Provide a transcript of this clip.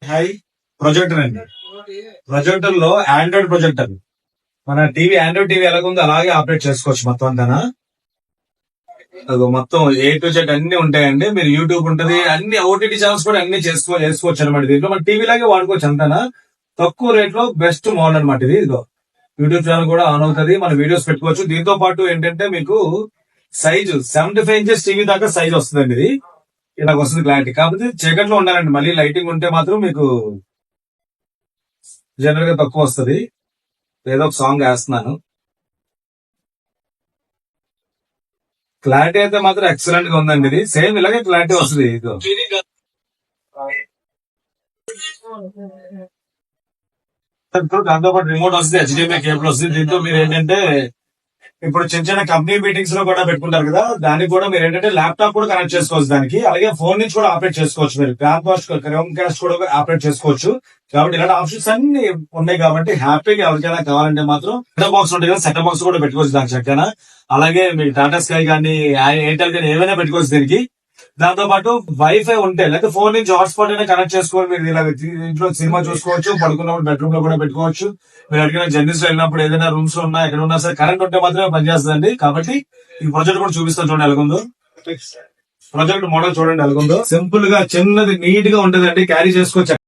Hi. Projector అండి. Projector లో Android projector, మన టీవీ ఆండ్రాయిడ్ టీవీ ఎలాగుందో అలాగే ఆపరేట్ చేసుకోవచ్చు మొత్తం అంతా. మొత్తం ఏ టు జెడ్ అన్ని ఉంటాయండి. మీరు యూట్యూబ్ ఉంటది, అన్ని ఓటీటీ ఛానల్స్ కూడా అన్ని చేసుకోవచ్చు అనమాట. దీంట్లో మన టీవీ లాగే వాడుకోవచ్చు అంతానా. తక్కువ రేట్ లో బెస్ట్ మోడల్ అనమాట ఇది. ఇదిగో యూట్యూబ్ ఛానల్ కూడా ఆన్ అవుతుంది, మన వీడియోస్ పెట్టుకోవచ్చు. దీంతో పాటు ఏంటంటే మీకు సైజు 75 ఇంచెస్ టీవీ దాకా సైజ్ వస్తుందండి. ఇది ఇలా వస్తుంది క్లారిటీ. కాకపోతే చీకట్లో ఉండాలండి, మళ్ళీ లైటింగ్ ఉంటే మాత్రం మీకు జనరల్ గా తక్కువ వస్తుంది. ఏదో ఒక సాంగ్ వేస్తున్నాను. క్లారిటీ అయితే మాత్రం ఎక్సలెంట్ గా ఉందండి. ఇది సేమ్ ఇలాగే క్లారిటీ వస్తుంది. ఇదో దాంతో పాటు రిమోట్ వస్తుంది, హెచ్డిఎంఐ కేబుల్ వస్తుంది. దీంతో మీరు ఏంటంటే ఇప్పుడు చిన్న చిన్న కంపెనీ మీటింగ్స్ లో కూడా పెట్టుకుంటారు కదా, దానికి కూడా మీరు ఏంటంటే ల్యాప్టాప్ కూడా కనెక్ట్ చేసుకోవచ్చు దానికి. అలాగే ఫోన్ నుంచి కూడా ఆపరేట్ చేసుకోవచ్చు. మీరు క్రోమ్ కాస్ట్ కూడా ఆపరేట్ చేసుకోవచ్చు. కాబట్టి ఇలాంటి ఆప్షన్స్ అన్ని ఉన్నాయి. కాబట్టి హ్యాపీగా ఎవరికైనా కావాలంటే మాత్రం సెటప్ బాక్స్ ఉంటాయి కదా, సెటప్ బాక్స్ కూడా పెట్టుకోవచ్చు దానికి చక్కగా. అలాగే మీ టాటా స్కై కానీ ఎయిర్టెల్ కానీ ఏమైనా పెట్టుకోవచ్చు దీనికి. దాంతో పాటు వైఫై ఉంటే లేకపోతే ఫోన్ నుంచి హాట్స్పాట్ అయినా కనెక్ట్ చేసుకోవాలి. మీరు ఇలా ఇంట్లో సినిమా చూసుకోవచ్చు, పడుకున్నప్పుడు బెడ్రూమ్ లో కూడా పెట్టుకోవచ్చు. మీరు ఎక్కడికైనా జర్నీస్ లో వెళ్ళినప్పుడు ఏదైనా రూమ్స్ లో ఉన్నా ఎక్కడ ఉన్నా సరే కరెంట్ ఉంటే మాత్రమే పనిచేస్తుందండి. కాబట్టి ఈ ప్రాజెక్ట్ కూడా చూపిస్తాను, చూడండి ఎలాగుందో. ప్రాజెక్ట్ మోడల్ చూడండి ఎలాగుందో. సింపుల్ గా చిన్నది నీట్ గా ఉంటదండి, క్యారీ చేసుకోవచ్చు.